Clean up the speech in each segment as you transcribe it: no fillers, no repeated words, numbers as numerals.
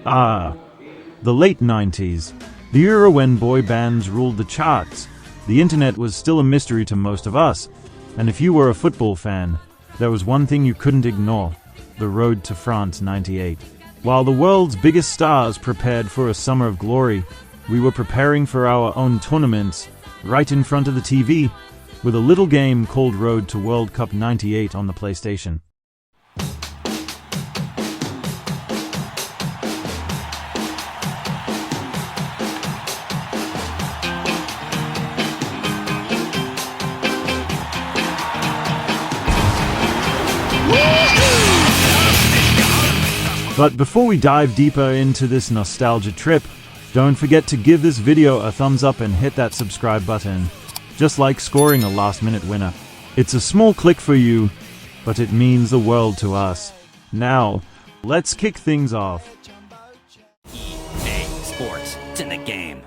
Ah, the late 90s. The era when boy bands ruled the charts. The internet was still a mystery to most of us, and if you were a football fan, there was one thing you couldn't ignore: the road to France '98. While the world's biggest stars prepared for a summer of glory, we were preparing for our own tournaments, right in front of the TV, with a little game called Road to World Cup '98 on the PlayStation. But before we dive deeper into this nostalgia trip, don't forget to give this video a thumbs up and hit that subscribe button, just like scoring a last-minute winner. It's a small click for you, but it means the world to us. Now, let's kick things off. EA Sports, it's in the game.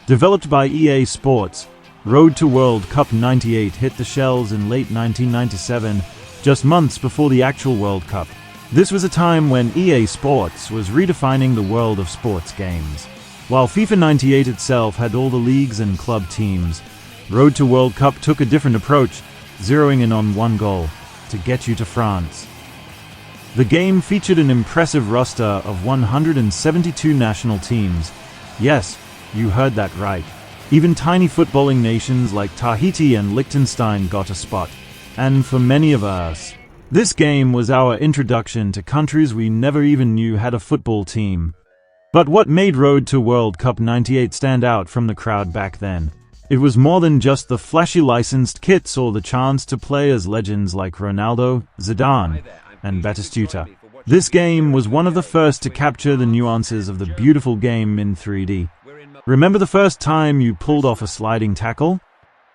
Developed by EA Sports, Road to World Cup '98 hit the shelves in late 1997, just months before the actual World Cup. This was a time when EA Sports was redefining the world of sports games. While FIFA '98 itself had all the leagues and club teams, Road to World Cup took a different approach, zeroing in on one goal: to get you to France. The game featured an impressive roster of 172 national teams. Yes, you heard that right. Even tiny footballing nations like Tahiti and Liechtenstein got a spot. And for many of us, this game was our introduction to countries we never even knew had a football team. But what made Road to World Cup '98 stand out from the crowd back then? It was more than just the flashy licensed kits or the chance to play as legends like Ronaldo, Zidane, and Batistuta. This game was one of the first to capture the nuances of the beautiful game in 3D. Remember the first time you pulled off a sliding tackle?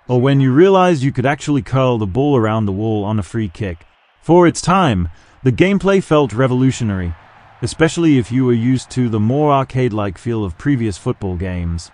Or when you realized you could actually curl the ball around the wall on a free kick? For its time, the gameplay felt revolutionary, especially if you were used to the more arcade-like feel of previous football games.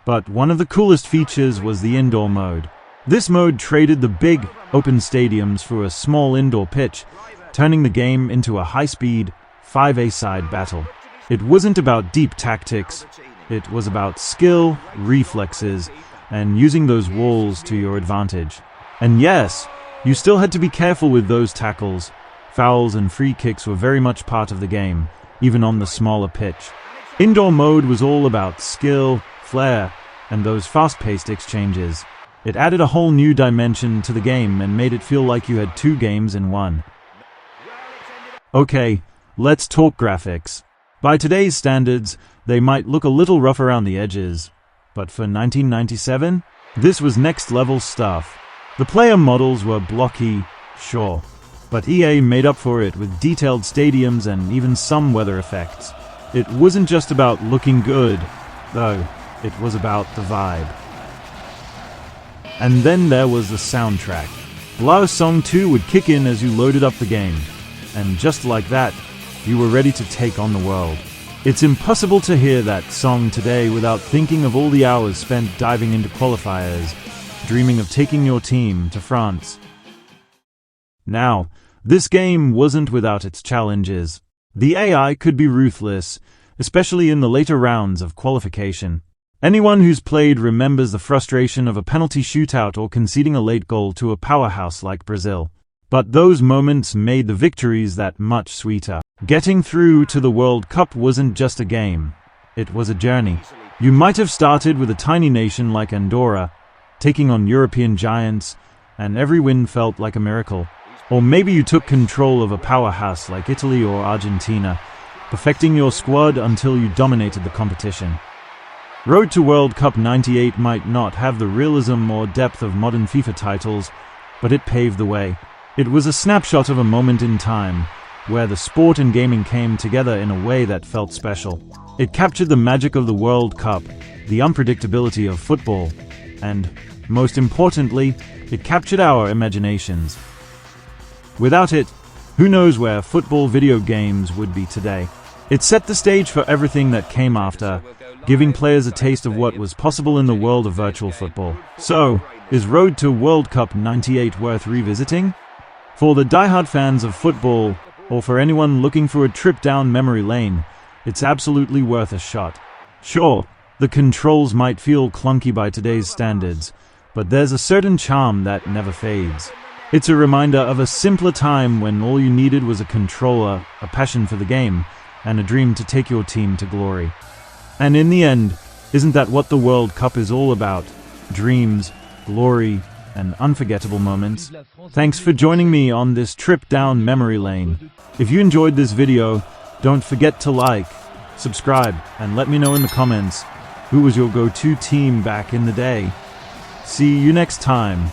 But one of the coolest features was the indoor mode. This mode traded the big, open stadiums for a small indoor pitch, turning the game into a high-speed, 5A-side battle. It wasn't about deep tactics, it was about skill, reflexes, and using those walls to your advantage. And yes, you still had to be careful with those tackles. Fouls and free kicks were very much part of the game, even on the smaller pitch. Indoor mode was all about skill, flair, and those fast-paced exchanges. It added a whole new dimension to the game and made it feel like you had two games in one. Okay, let's talk graphics. By today's standards, they might look a little rough around the edges, but for 1997, this was next-level stuff. The player models were blocky, sure, but EA made up for it with detailed stadiums and even some weather effects. It wasn't just about looking good, though, it was about the vibe. And then there was the soundtrack. Blau's Song 2 would kick in as you loaded up the game, and just like that, you were ready to take on the world. It's impossible to hear that song today without thinking of all the hours spent diving into qualifiers, dreaming of taking your team to France. Now, this game wasn't without its challenges. The AI could be ruthless, especially in the later rounds of qualification. Anyone who's played remembers the frustration of a penalty shootout or conceding a late goal to a powerhouse like Brazil. But those moments made the victories that much sweeter. Getting through to the World Cup wasn't just a game, it was a journey. You might have started with a tiny nation like Andorra, taking on European giants, and every win felt like a miracle. Or maybe you took control of a powerhouse like Italy or Argentina, perfecting your squad until you dominated the competition. Road to World Cup '98 might not have the realism or depth of modern FIFA titles, but it paved the way. It was a snapshot of a moment in time, where the sport and gaming came together in a way that felt special. It captured the magic of the World Cup, the unpredictability of football, and, most importantly, it captured our imaginations. Without it, who knows where football video games would be today. It set the stage for everything that came after, giving players a taste of what was possible in the world of virtual football. So, is Road to World Cup '98 worth revisiting? For the diehard fans of football, or for anyone looking for a trip down memory lane, it's absolutely worth a shot. Sure, the controls might feel clunky by today's standards, but there's a certain charm that never fades. It's a reminder of a simpler time when all you needed was a controller, a passion for the game, and a dream to take your team to glory. And in the end, isn't that what the World Cup is all about? Dreams, glory, and unforgettable moments. Thanks for joining me on this trip down memory lane. If you enjoyed this video, don't forget to like, subscribe, and let me know in the comments who was your go-to team back in the day. See you next time.